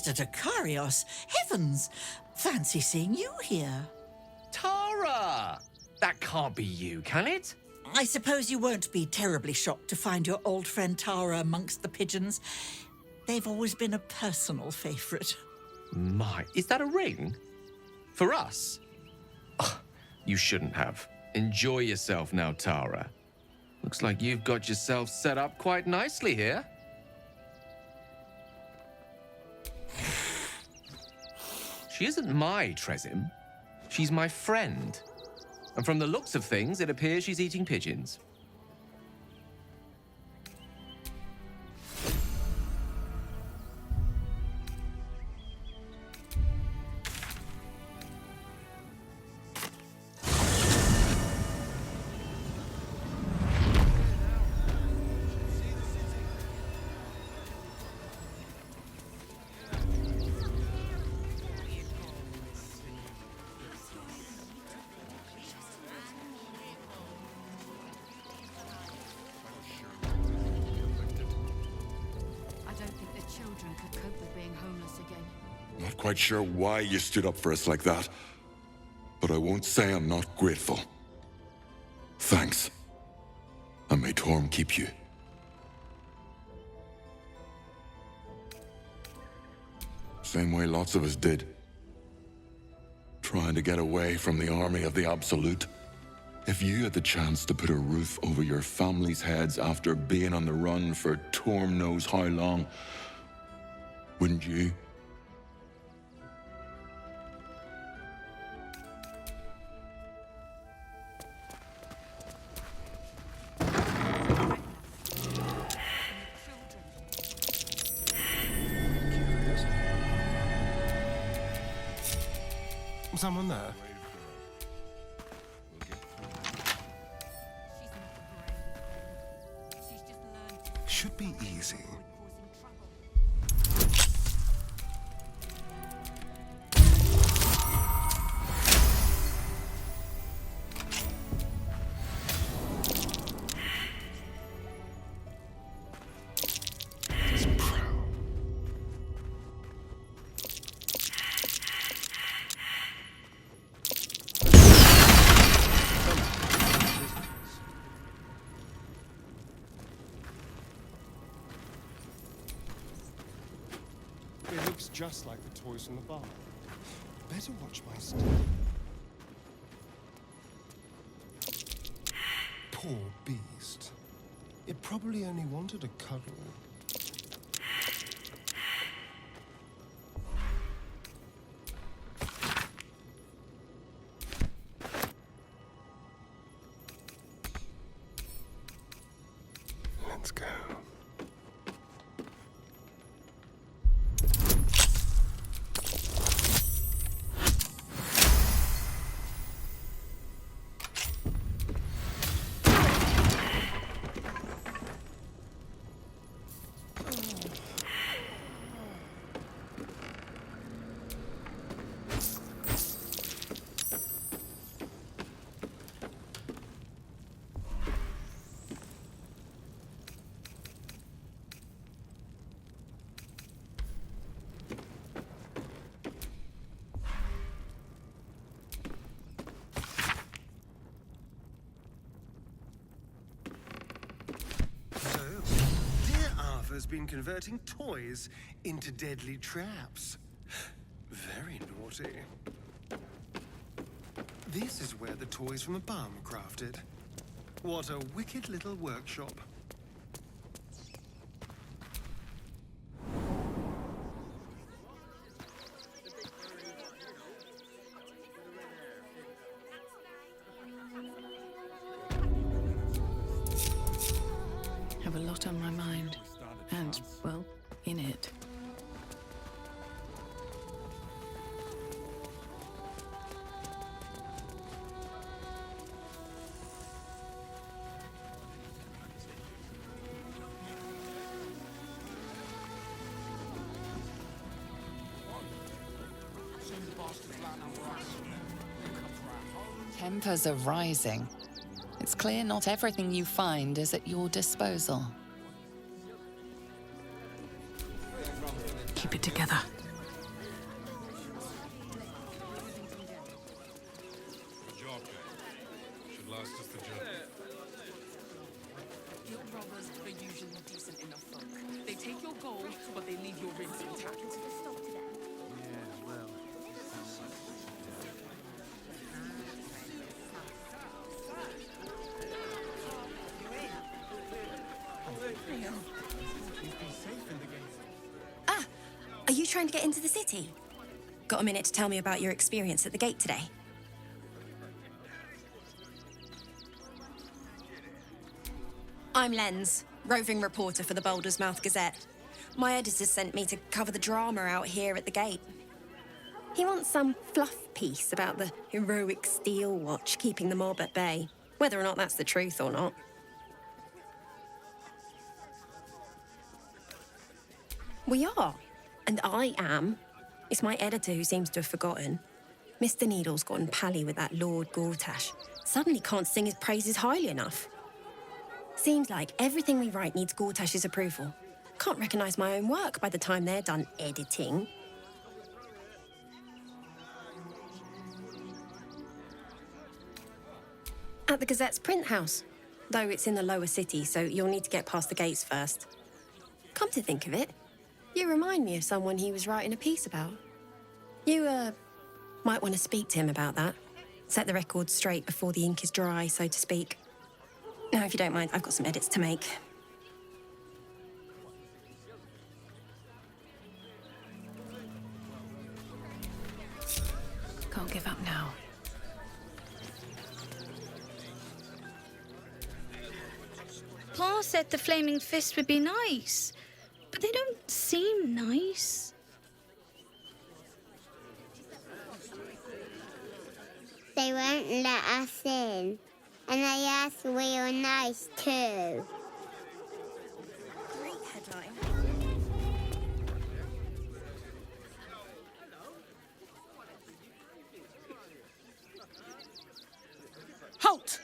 Master Dakarios! Heavens! Fancy seeing you here. Tara! That can't be you, can it? I suppose you won't be terribly shocked to find your old friend Tara amongst the pigeons. They've always been a personal favourite. My, is that a ring? For us? Ugh, you shouldn't have. Enjoy yourself now, Tara. Looks like you've got yourself set up quite nicely here. She isn't my Tresim. She's my friend. And from the looks of things, it appears she's eating pigeons. Not quite sure why you stood up for us like that, but I won't say I'm not grateful. Thanks. And may Torm keep you. Same way lots of us did. Trying to get away from the army of the Absolute. If you had the chance to put a roof over your family's heads after being on the run for Torm knows how long, wouldn't you? Someone there? Should be easy. It looks just like the toys from the bar. Better watch my step. Poor beast. It probably only wanted a cuddle. Let's go. Has been converting toys into deadly traps. Very naughty. This is where the toys from the barn were crafted. What a wicked little workshop. Have a lot on my mind. And, well, in it. Tempers are rising. It's clear not everything you find is at your disposal. Keep it together. bowl, but they leave your ribs intact. Ah, are you trying to get into the city? Got a minute to tell me about your experience at the gate today? I'm Lens, roving reporter for the Boulder's Mouth Gazette. My editor sent me to cover the drama out here at the gate. He wants some fluff piece about the heroic Steel Watch keeping the mob at bay, whether or not that's the truth or not. We are, and I am. It's my editor who seems to have forgotten. Mr. Needle's gotten pally with that Lord Gortash. Suddenly can't sing his praises highly enough. Seems like everything we write needs Gortash's approval. Can't recognise my own work by the time they're done editing. At the Gazette's print house, though it's in the lower city, so you'll need to get past the gates first. Come to think of it, you remind me of someone he was writing a piece about. You, might want to speak to him about that. Set the record straight before the ink is dry, so to speak. Now, if you don't mind, I've got some edits to make. Can't give up now. Pa said the Flaming Fist would be nice, but they don't seem nice. They won't let us in. And they asked we were nice too. Great headline. Halt!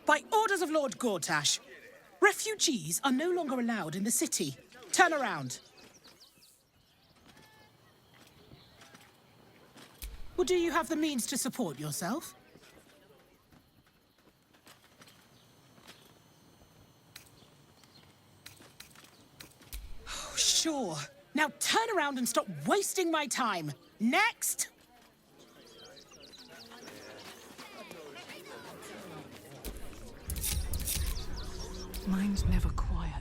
By orders of Lord Gortash, refugees are no longer allowed in the city. Turn around. Well, do you have the means to support yourself? Oh, sure. Now turn around and stop wasting my time. Next! Mine's never quiet.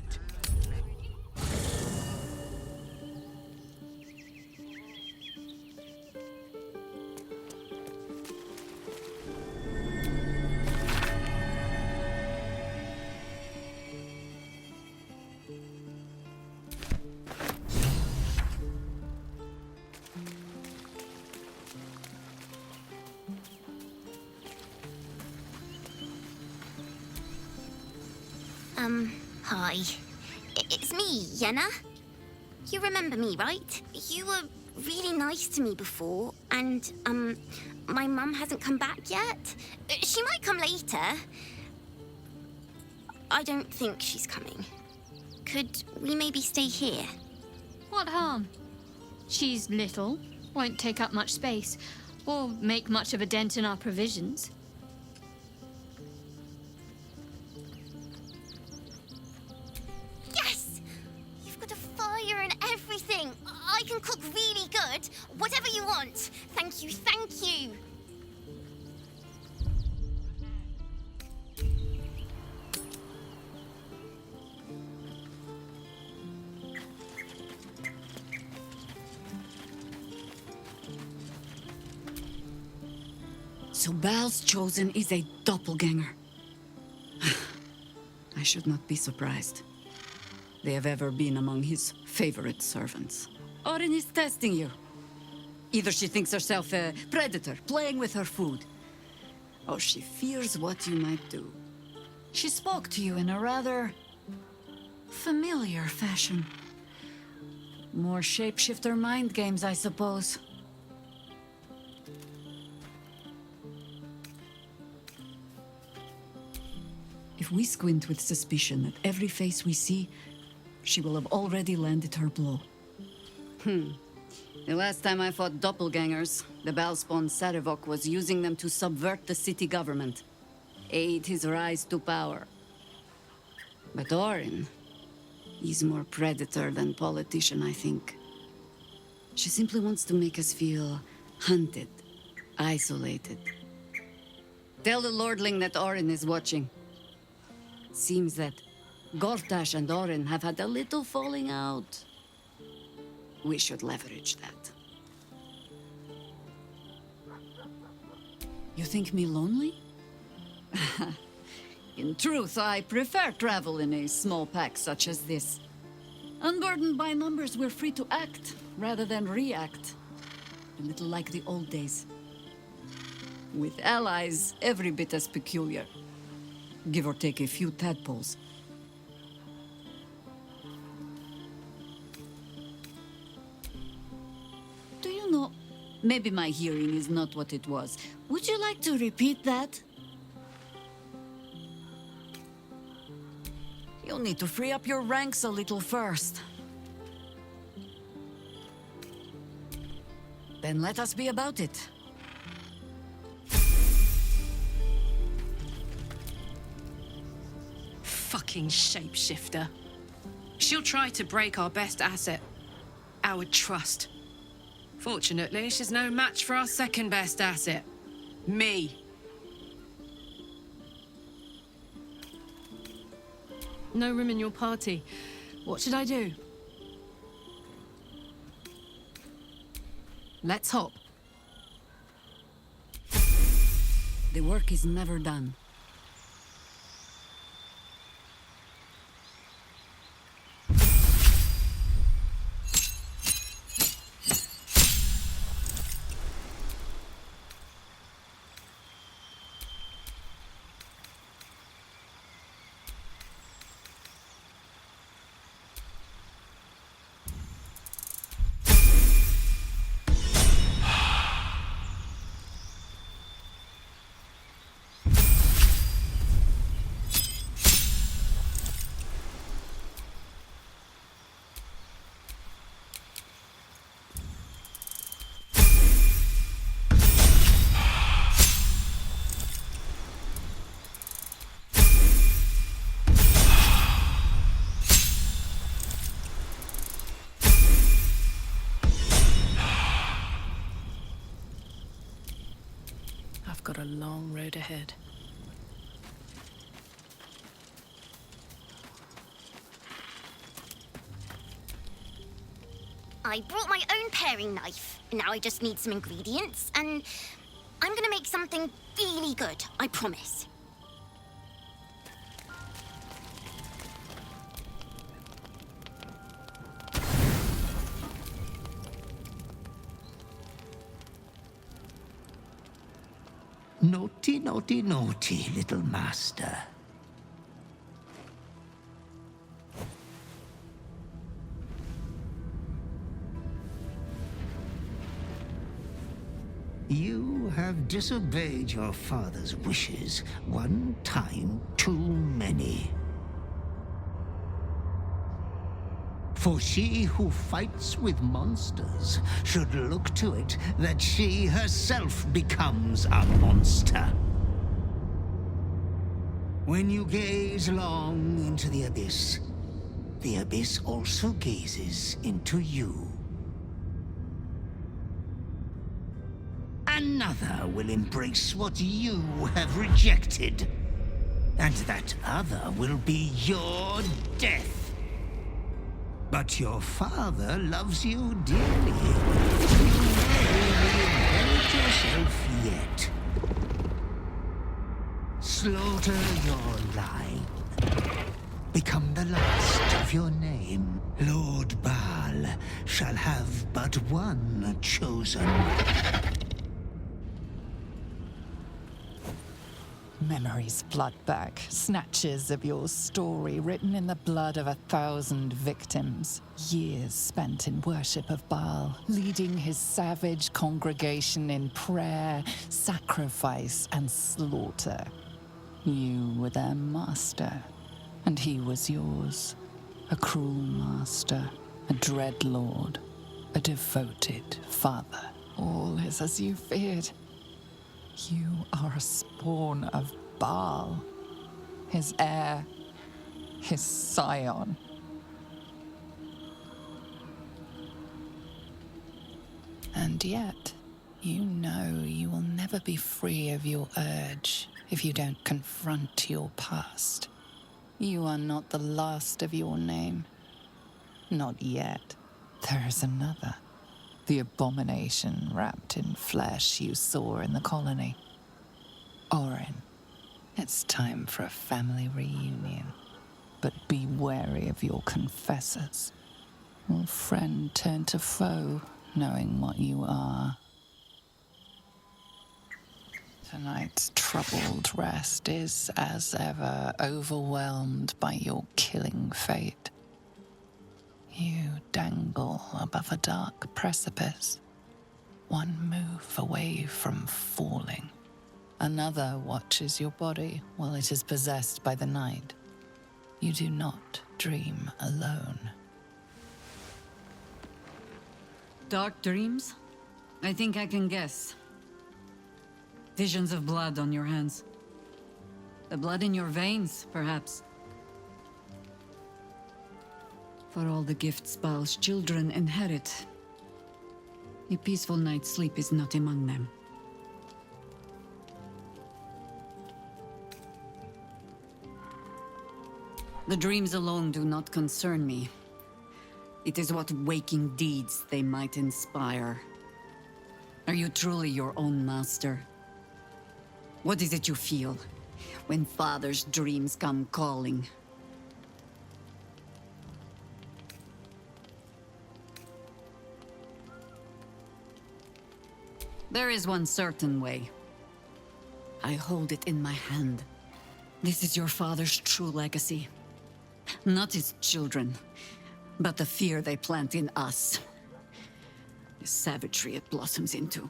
Hi. It's me, Yenna. You remember me, right? You were really nice to me before, and, my mum hasn't come back yet. She might come later. I don't think she's coming. Could we maybe stay here? What harm? She's little, won't take up much space, or make much of a dent in our provisions. I can cook really good. Whatever you want. Thank you, thank you. So Bal's chosen is a doppelganger. I should not be surprised. They have ever been among his favorite servants. Orin is testing you. Either she thinks herself a predator, playing with her food, or she fears what you might do. She spoke to you in a rather familiar fashion. More shapeshifter mind games, I suppose. If we squint with suspicion at every face we see, she will have already landed her blow. The last time I fought doppelgangers, the Balspawn Sarevok was using them to subvert the city government, aid his rise to power. But Orin, He's more predator than politician, I think. She simply wants to make us feel hunted, isolated. Tell the Lordling that Orin is watching. Seems that Gortash and Orin have had a little falling out. We should leverage that. You think me lonely? In truth, I prefer travel in a small pack such as this. Unburdened by numbers, we're free to act rather than react. A little like the old days. With allies every bit as peculiar. Give or take a few tadpoles. Do you know, maybe my hearing is not what it was. Would you like to repeat that? You'll need to free up your ranks a little first. Then let us be about it. Fucking shapeshifter. She'll try to break our best asset, our trust. Fortunately, she's no match for our second best asset, me. No room in your party. What should I do? Let's hop. The work is never done. I've got a long road ahead. I brought my own paring knife. Now I just need some ingredients, and I'm gonna make something really good, I promise. Naughty, naughty, naughty, little master. You have disobeyed your father's wishes one time too many. For she who fights with monsters should look to it that she herself becomes a monster. When you gaze long into the abyss also gazes into you. Another will embrace what you have rejected, and that other will be your death. But your father loves you dearly. You may reinvent yourself yet. Slaughter your line. Become the last of your name. Lord Baal shall have but one chosen. Memories flood back, snatches of your story written in the blood of 1,000 victims. Years spent in worship of Baal, leading his savage congregation in prayer, sacrifice, and slaughter. You were their master, and he was yours. A cruel master, a dread lord, a devoted father. All is as you feared. You are a spawn of Baal, his heir, his scion. And yet, you know you will never be free of your urge if you don't confront your past. You are not the last of your name. Not yet. There is another. The abomination wrapped in flesh you saw in the colony. Orin. It's time for a family reunion. But be wary of your confessors. Will friend turn to foe, knowing what you are? Tonight's troubled rest is, as ever, overwhelmed by your killing fate. You dangle above a dark precipice, one move away from falling. Another watches your body while it is possessed by the night. You do not dream alone. Dark dreams? I think I can guess. Visions of blood on your hands. The blood in your veins, perhaps. For all the gifts Baal's children inherit, a peaceful night's sleep is not among them. The dreams alone do not concern me. It is what waking deeds they might inspire. Are you truly your own master? What is it you feel when Father's dreams come calling? There is one certain way. I hold it in my hand. This is your father's true legacy. Not his children, but the fear they plant in us. The savagery it blossoms into.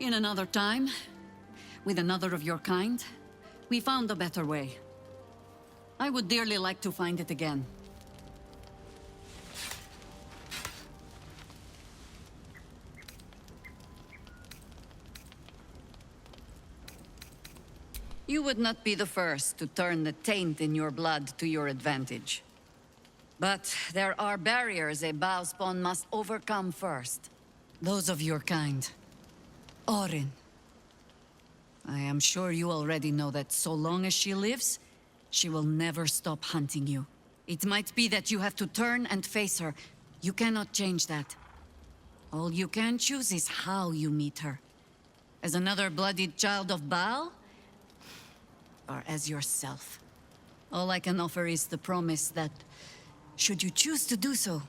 In another time, with another of your kind, we found a better way. I would dearly like to find it again. You would not be the first to turn the taint in your blood to your advantage. But there are barriers a Baal spawn must overcome first. Those of your kind. Orin. I am sure you already know that so long as she lives, she will never stop hunting you. It might be that you have to turn and face her. You cannot change that. All you can choose is how you meet her. As another bloodied child of Baal? Or as yourself? All I can offer is the promise that, should you choose to do so,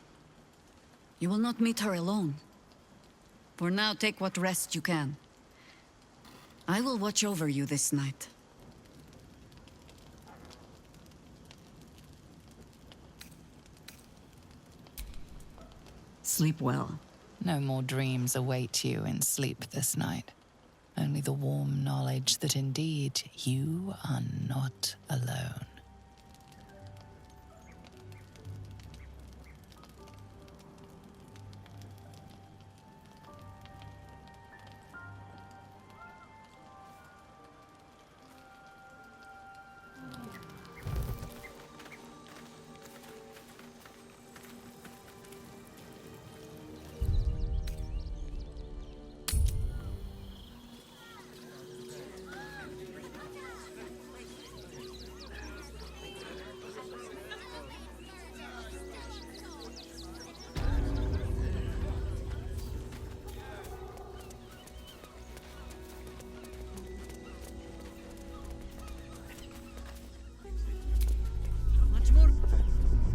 you will not meet her alone. For now, take what rest you can. I will watch over you this night. Sleep well. No more dreams await you in sleep this night. Only the warm knowledge that indeed you are not alone.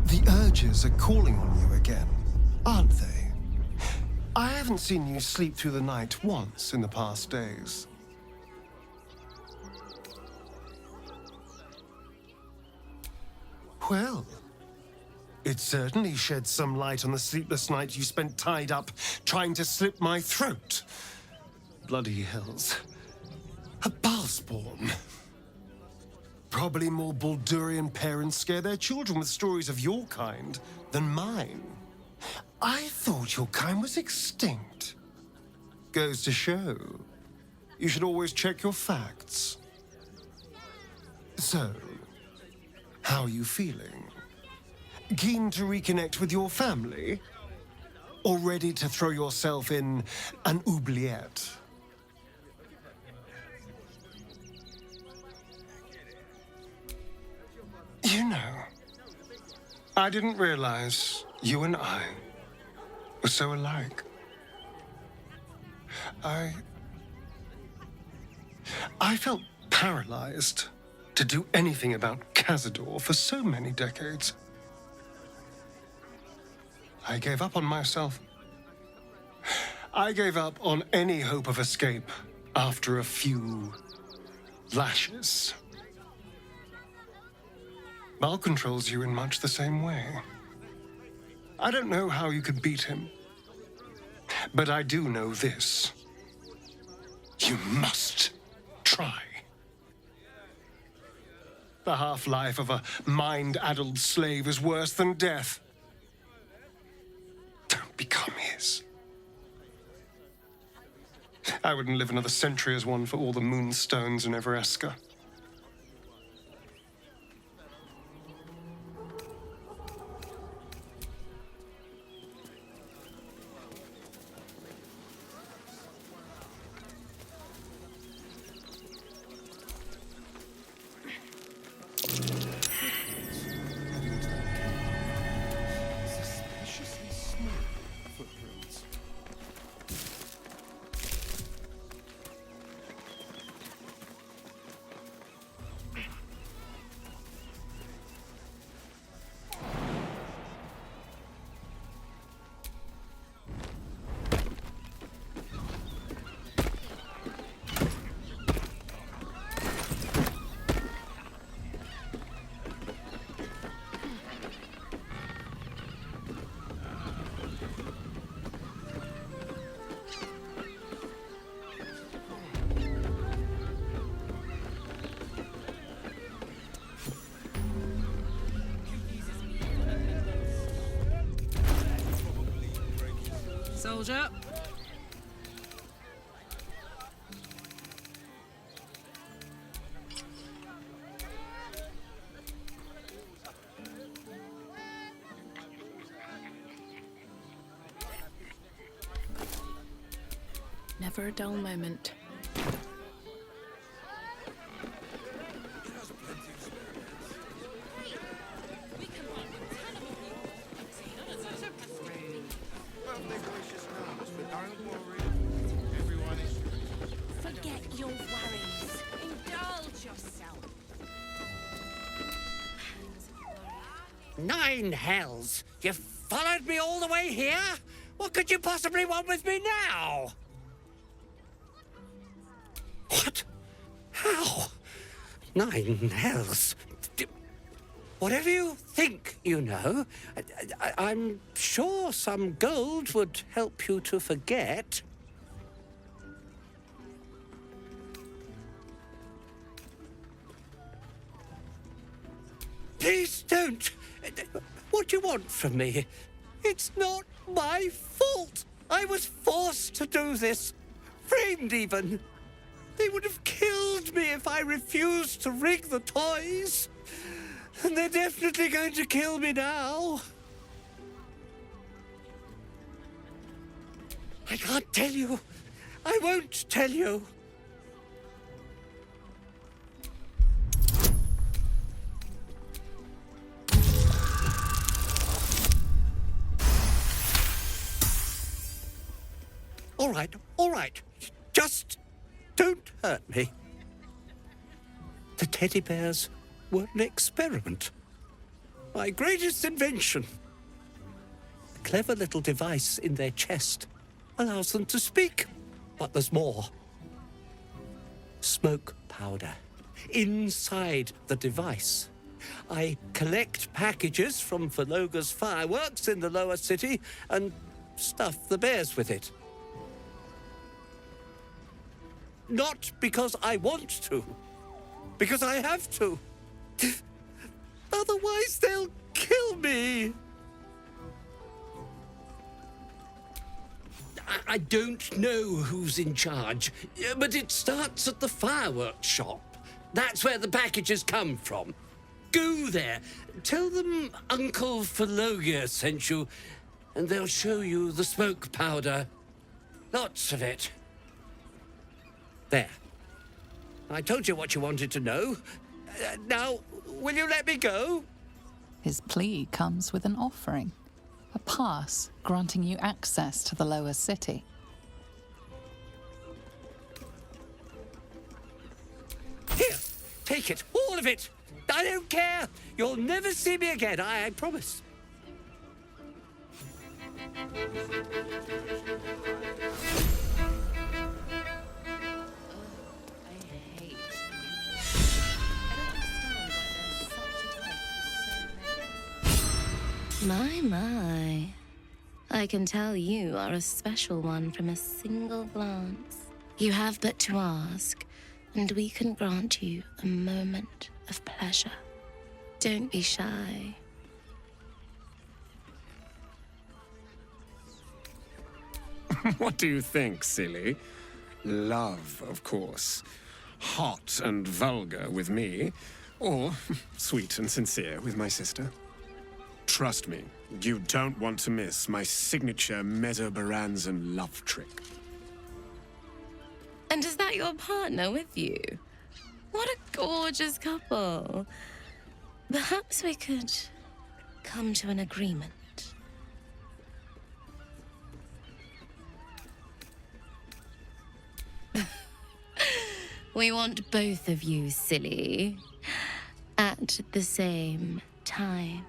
The urges are calling on you again, aren't they? I haven't seen you sleep through the night once in the past days. Well, it certainly sheds some light on the sleepless night you spent tied up trying to slit my throat. Bloody hells. A Baalspawn. Probably more Baldurian parents scare their children with stories of your kind than mine. I thought your kind was extinct. Goes to show, you should always check your facts. So, how are you feeling? Keen to reconnect with your family? or ready to throw yourself in an oubliette. You know, I didn't realize you and I were so alike. I felt paralyzed to do anything about Cazador for so many decades. I gave up on myself. I gave up on any hope of escape after a few lashes. Bal controls you in much the same way. I don't know how you could beat him, but I do know this. You must try. The half-life of a mind-addled slave is worse than death. Don't become his. I wouldn't live another century as one for all the moonstones in Evereska. Soldier. Never a dull moment. Forget your worries. Indulge yourself. 9 hells! You followed me all the way here? What could you possibly want with me now? What? How? 9 hells? Whatever you think, you know, I'm sure some gold would help you to forget. Please don't. What do you want from me? It's not my fault. I was forced to do this. Framed even. They would have killed me if I refused to rig the toys. And they're definitely going to kill me now. I can't tell you. I won't tell you. All right. Just don't hurt me. The teddy bears were an experiment. My greatest invention. A clever little device in their chest allows them to speak. But there's more. Smoke powder. Inside the device. I collect packages from Verloga's fireworks in the lower city and stuff the bears with it. Not because I want to. Because I have to. Otherwise, they'll kill me. I don't know who's in charge, but it starts at the fireworks shop. That's where the packages come from. Go there. Tell them Uncle Verloga sent you, and they'll show you the smoke powder. Lots of it. There. I told you what you wanted to know. Now, will you let me go? His plea comes with an offering, a pass granting you access to the lower city. Here, take it, all of it. I don't care. You'll never see me again, I promise. My. I can tell you are a special one from a single glance. You have but to ask, and we can grant you a moment of pleasure. Don't be shy. What do you think, silly? Love, of course. Hot and vulgar with me, or sweet and sincere with my sister. Trust me, you don't want to miss my signature Mesobaranzan love trick. And is that your partner with you? What a gorgeous couple. Perhaps we could come to an agreement. We want both of you, silly, at the same time.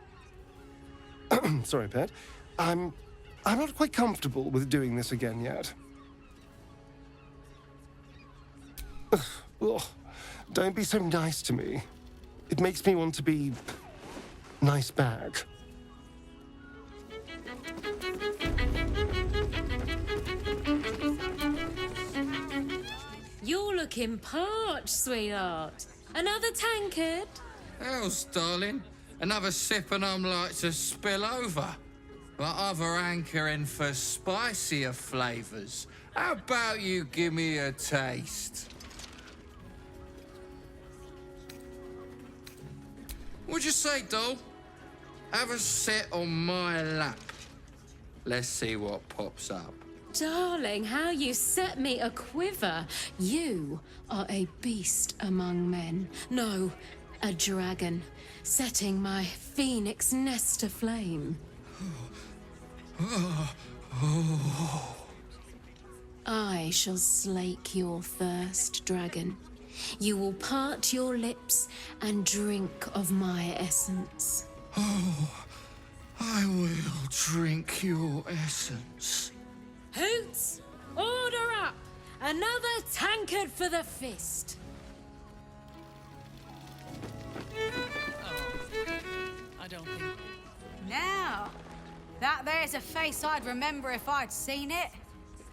Sorry, Pet. I'm not quite comfortable with doing this again yet. Ugh. Don't be so nice to me. It makes me want to be nice back. You're looking parched, sweetheart. Another tankard? Hells, darling. Another sip and I'm like to spill over. But other hankering for spicier flavours. How about you give me a taste? What'd you say, doll? Have a sit on my lap. Let's see what pops up. Darling, how you set me a quiver. You are a beast among men. No, a dragon, setting my phoenix nest aflame. I shall slake your thirst, dragon. You will part your lips and drink of my essence. Oh, I will drink your essence. Hoots, order up! Another tankard for the fist. I don't think... Now, that there's a face I'd remember if I'd seen it.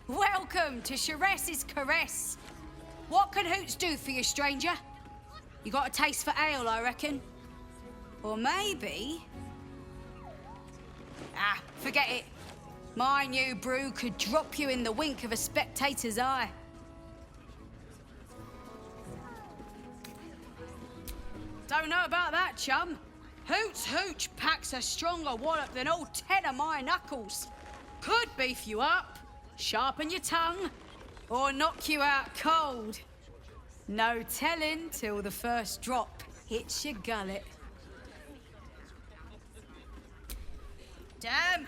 Welcome to Sharess's Caress. What can Hoots do for you, stranger? You got a taste for ale, I reckon? Or maybe... Ah, forget it. My new brew could drop you in the wink of a spectator's eye. Don't know about that, chum. Hoots Hooch packs a stronger wallop than all 10 of my knuckles. Could beef you up, sharpen your tongue, or knock you out cold. No telling till the first drop hits your gullet. Damn!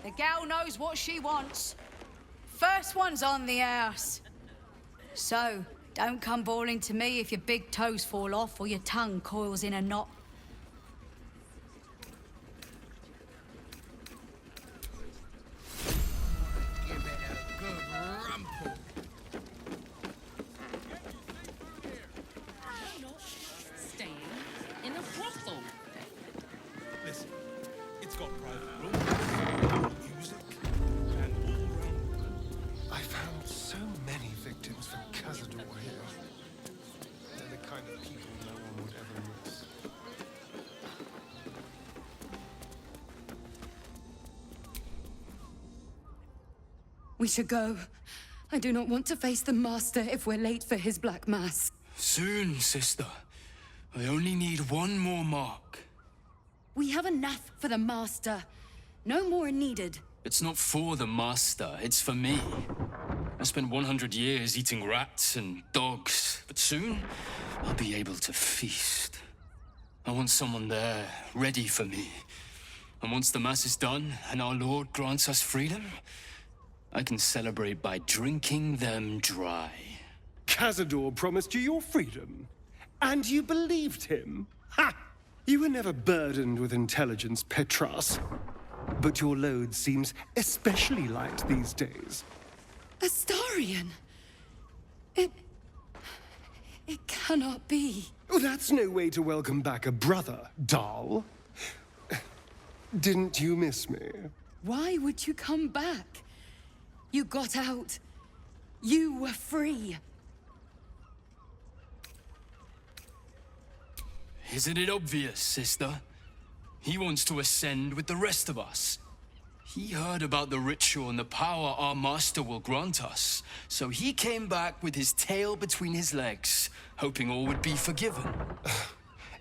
The gal knows what she wants. First one's on the house. So, don't come bawling to me if your big toes fall off or your tongue coils in a knot. We should go. I do not want to face the Master if we're late for his Black Mass. Soon, sister. I only need one more mark. We have enough for the Master. No more needed. It's not for the master, it's for me. I spent 100 years eating rats and dogs, but soon I'll be able to feast. I want someone there, ready for me. And once the Mass is done and our Lord grants us freedom, I can celebrate by drinking them dry. Cazador promised you your freedom, and you believed him? Ha! You were never burdened with intelligence, Petras. But your load seems especially light these days. Astarion! It cannot be. Oh, that's no way to welcome back a brother, doll. Didn't you miss me? Why would you come back? You got out. You were free. Isn't it obvious, sister? He wants to ascend with the rest of us. He heard about the ritual and the power our master will grant us, so he came back with his tail between his legs, hoping all would be forgiven.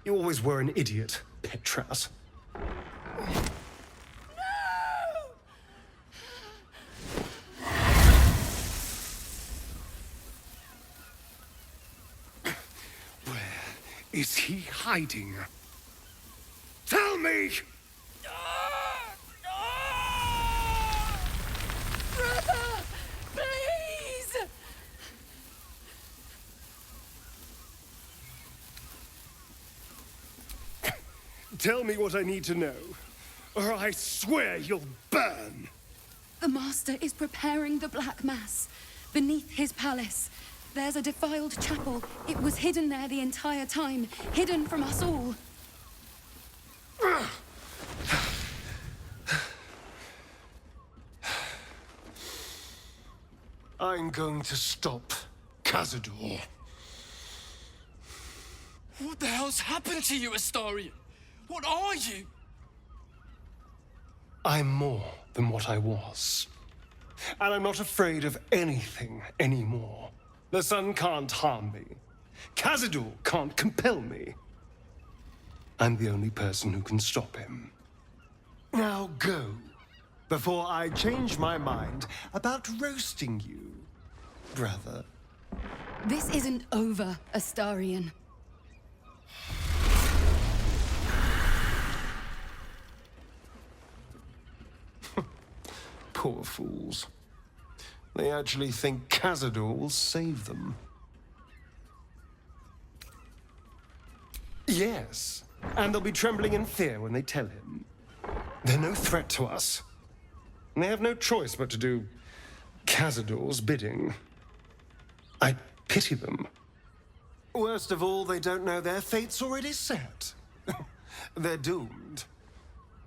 You always were an idiot, Petras. Is he hiding? Tell me! Brother! Please! Tell me what I need to know, or I swear you'll burn! The Master is preparing the Black Mass beneath his palace. There's a defiled chapel. It was hidden there the entire time, hidden from us all. I'm going to stop Cazador. What the hell's happened to you, Astarion? What are you? I'm more than what I was. And I'm not afraid of anything anymore. The sun can't harm me. Cazador can't compel me. I'm the only person who can stop him. Now go, before I change my mind about roasting you, brother. This isn't over, Astarion. Poor fools. They actually think Cazador will save them. Yes, and they'll be trembling in fear when they tell him. They're no threat to us. And they have no choice but to do Cazador's bidding. I pity them. Worst of all, they don't know their fate's already set. They're doomed.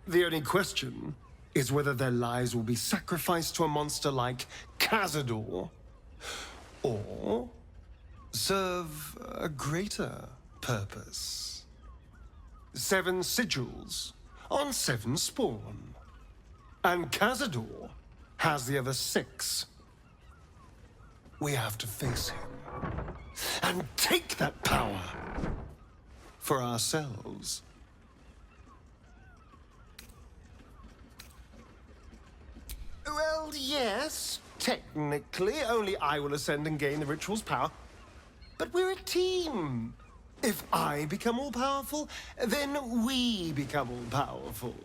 The only question is whether their lives will be sacrificed to a monster like Cazador, or serve a greater purpose. 7 sigils on 7 spawn. And Cazador has the other 6. We have to face him and take that power for ourselves. Well, yes, technically, only I will ascend and gain the ritual's power. But we're a team. If I become all-powerful, then we become all-powerful.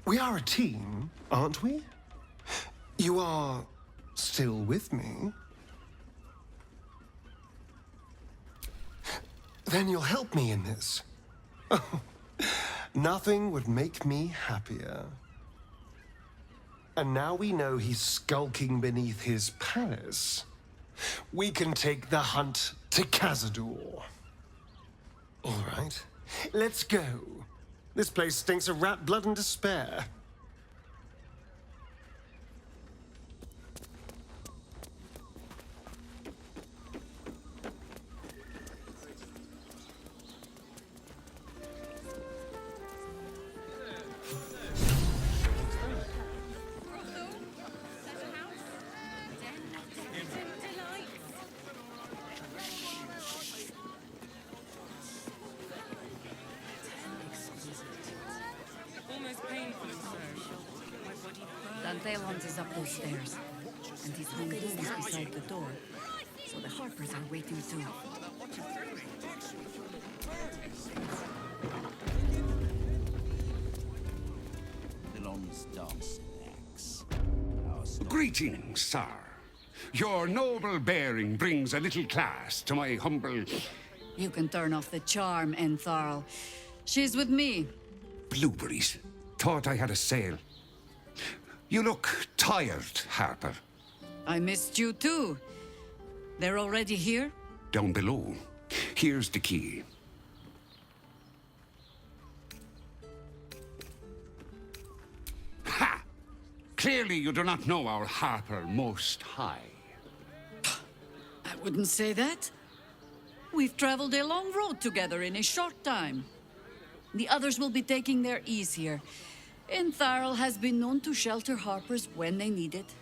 We are a team, aren't we? You are still with me? Then you'll help me in this. Oh, nothing would make me happier. And now we know he's skulking beneath his palace. We can take the hunt to Cazador. All right, let's go. This place stinks of rat blood and despair. Almost painfully so. Dantelons is up those stairs, and his home room is beside the door. So the Harpers are waiting too. Greetings, sir. Your noble bearing brings a little class to my humble... You can turn off the charm, Entharl. She's with me. Blueberries. Thought I had a sale. You look tired, Harper. I missed you too. They're already here? Down below. Here's the key. Ha! Clearly you do not know our Harper Most High. I wouldn't say that. We've traveled a long road together in a short time. The others will be taking their ease here. Entharl has been known to shelter Harpers when they need it.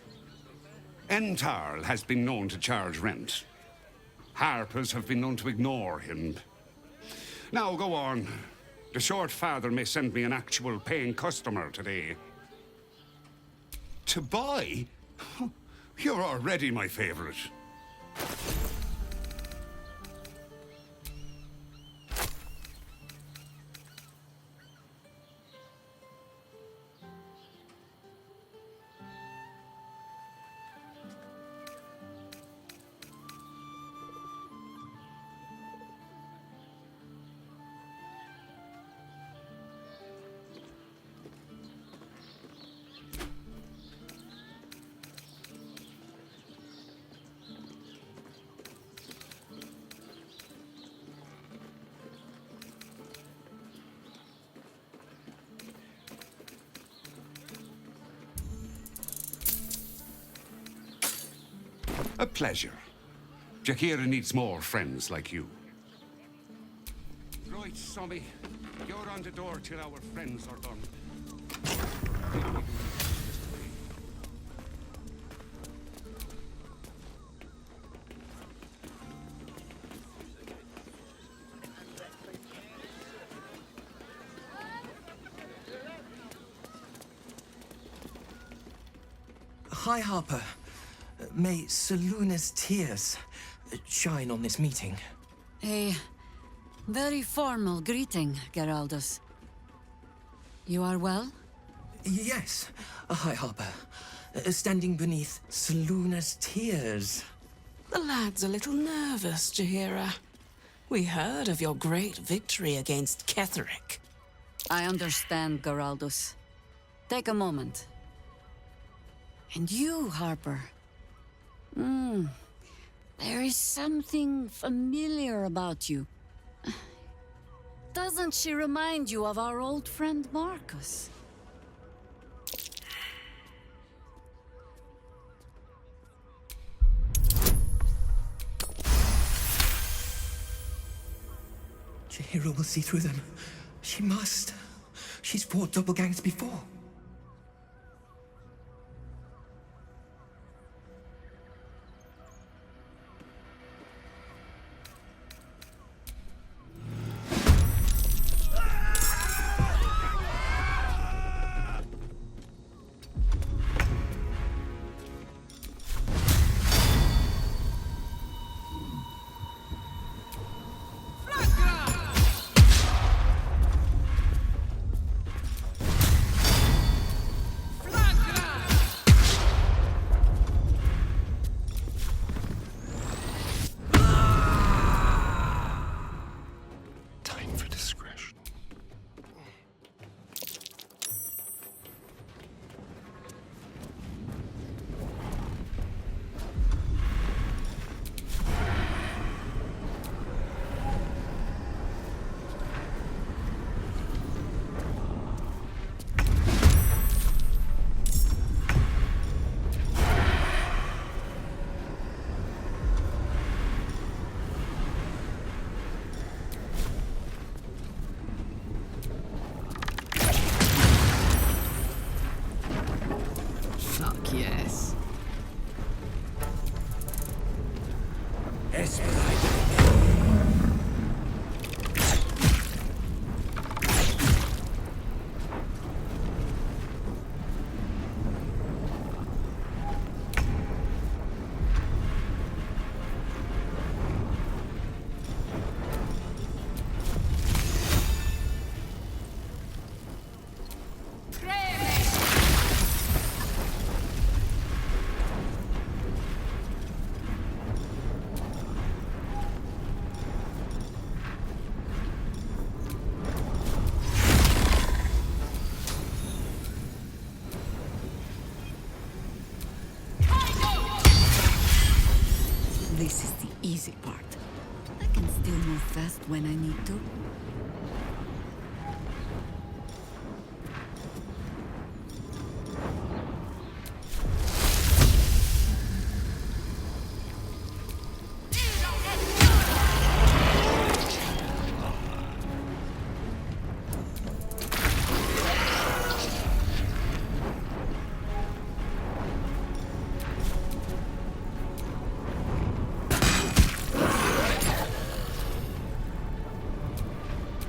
Entharl has been known to charge rent. Harpers have been known to ignore him. Now go on. The short father may send me an actual paying customer today. To buy? You're already my favorite. A pleasure. Jaheira needs more friends like you. Right, Sommy. You're on the door till our friends are done. Hi, Harper. May Seluna's tears shine on this meeting. A very formal greeting, Geraldus. You are well? Yes. Hi, Harper. Standing beneath Seluna's tears. The lad's a little nervous, Jaheira. We heard of your great victory against Ketheric. I understand, Geraldus. Take a moment. And you, Harper. There is something familiar about you. Doesn't she remind you of our old friend Marcus? Jaheira will see through them. She must. She's fought doppelgangers before. Yes. This is the easy part. I can still move fast when I need to.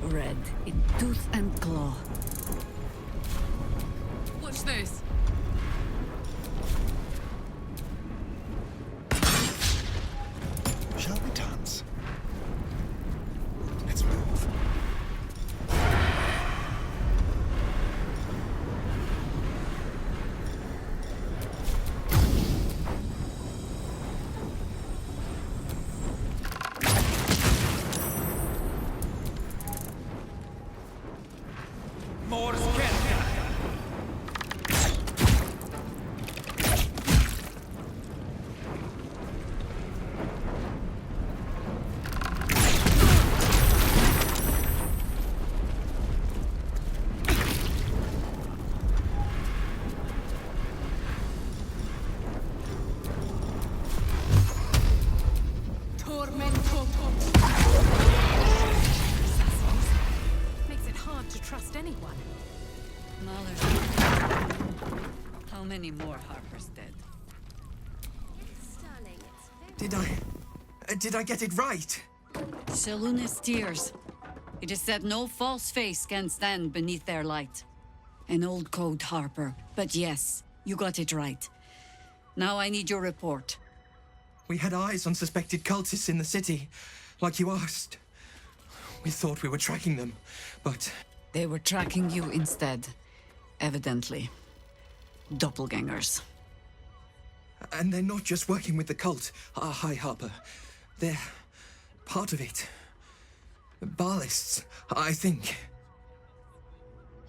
Red in tooth and claw. What's this? Shall we dance? Let's move. Makes it hard to trust anyone. How many more Harpers dead? Did I get it right? Seluna's tears. It is said no false face can stand beneath their light. An old code, Harper. But yes, you got it right. Now I need your report. We had eyes on suspected cultists in the city, like you asked. We thought we were tracking them, but... They were tracking you instead, evidently. Doppelgangers. And they're not just working with the cult, High Harper. They're part of it. Baalists, I think.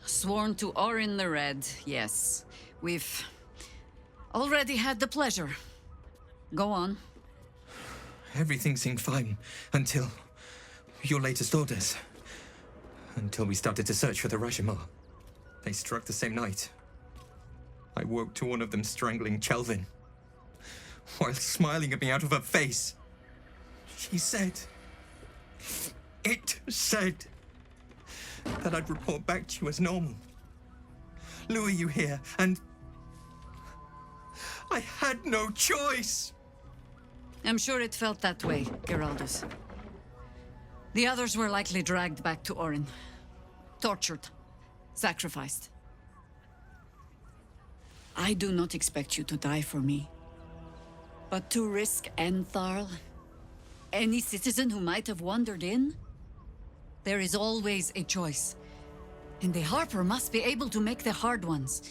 Sworn to Orin the Red, yes. We've already had the pleasure. Go on. Everything seemed fine until your latest orders. Until we started to search for the Rashomar. They struck the same night. I woke to one of them strangling Chelvin, while smiling at me out of her face. She said... It said... that I'd report back to you as normal. Lure you here, and... I had no choice! I'm sure it felt that way, Geraldus. The others were likely dragged back to Orin. Tortured. Sacrificed. I do not expect you to die for me. But to risk Entharl, any citizen who might have wandered in, there is always a choice. And the Harper must be able to make the hard ones.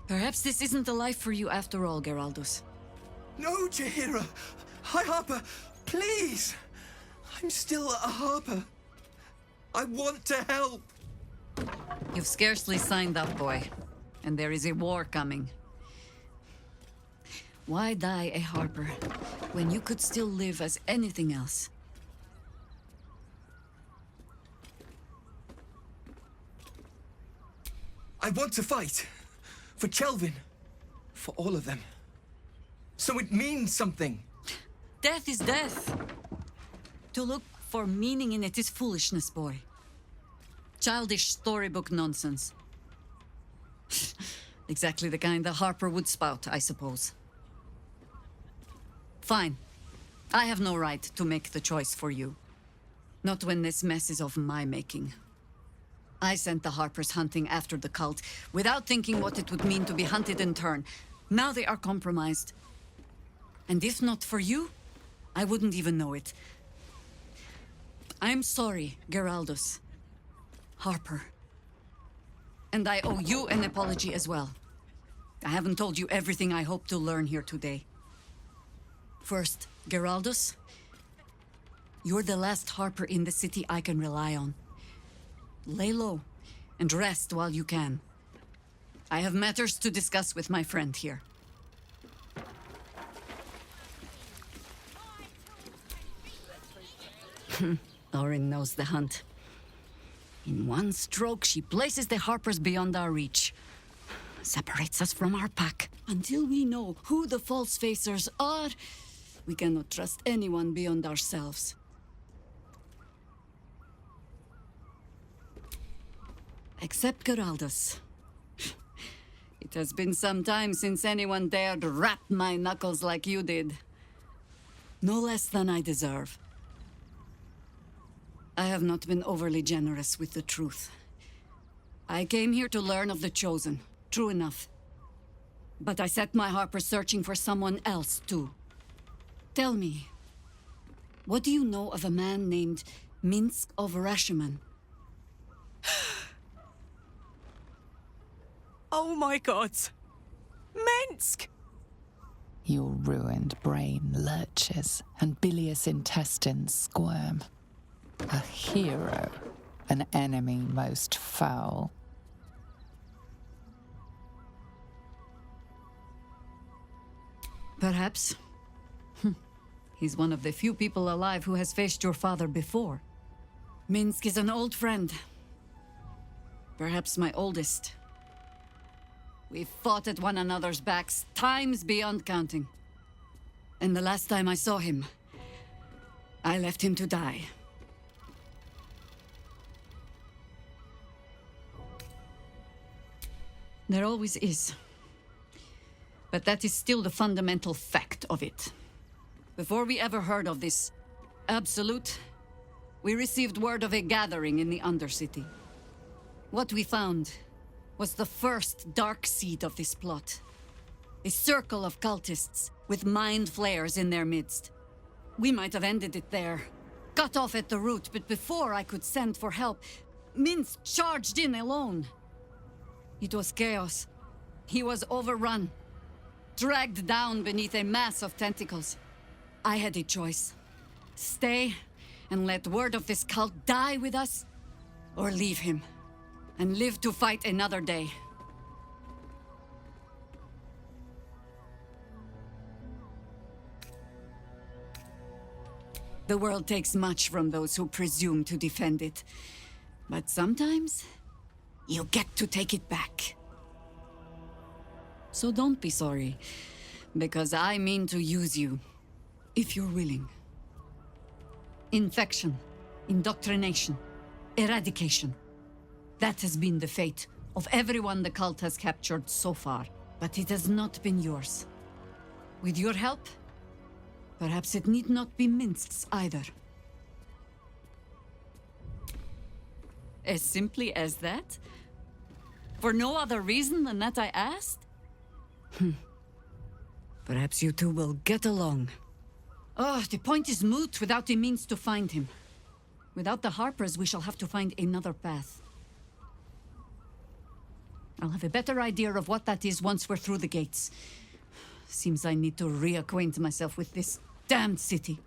Perhaps this isn't the life for you after all, Geraldus. No, Jaheira! High Harper, please! I'm still a Harper. I want to help! You've scarcely signed up, boy. And there is a war coming. Why die a Harper when you could still live as anything else? I want to fight. For Chelvin. For all of them. So it means something. Death is death. To look for meaning in it is foolishness, boy. Childish storybook nonsense. Exactly the kind the Harper would spout, I suppose. Fine. I have no right to make the choice for you. Not when this mess is of my making. I sent the Harpers hunting after the cult, without thinking what it would mean to be hunted in turn. Now they are compromised. And if not for you, I wouldn't even know it. I'm sorry, Geraldus. Harper. And I owe you an apology as well. I haven't told you everything I hope to learn here today. First, Geraldus, you're the last Harper in the city I can rely on. Lay low and rest while you can. I have matters to discuss with my friend here. Orin knows the hunt. In one stroke, she places the Harpers beyond our reach. Separates us from our pack. Until we know who the false facers are, we cannot trust anyone beyond ourselves. Except Geraldus. It has been some time since anyone dared rap my knuckles like you did. No less than I deserve. I have not been overly generous with the truth. I came here to learn of the Chosen, true enough. But I set my Harper searching for someone else, too. Tell me, what do you know of a man named Minsk of Rashomon? Oh my god! Minsk! Your ruined brain lurches and bilious intestines squirm. A hero, an enemy most foul. Perhaps. He's one of the few people alive who has faced your father before. Minsk is an old friend. Perhaps my oldest. We've fought at one another's backs times beyond counting. And the last time I saw him, I left him to die. There always is. But that is still the fundamental fact of it. Before we ever heard of this Absolute, we received word of a gathering in the Undercity. What we found was the first dark seed of this plot. A circle of cultists with mind flayers in their midst. We might have ended it there, cut off at the root, but before I could send for help, Minsk charged in alone. It was chaos. He was overrun, dragged down beneath a mass of tentacles. I had a choice. Stay and let word of this cult die with us, or leave him and live to fight another day. The world takes much from those who presume to defend it. But sometimes, you get to take it back. So don't be sorry, because I mean to use you, if you're willing. Infection, indoctrination, eradication. That has been the fate of everyone the cult has captured so far, but it has not been yours. With your help, perhaps it need not be Minsk's either. As simply as that? For no other reason than that I asked? Perhaps you two will get along. Oh, the point is moot without the means to find him. Without the Harpers, we shall have to find another path. I'll have a better idea of what that is once we're through the gates. Seems I need to reacquaint myself with this damned city.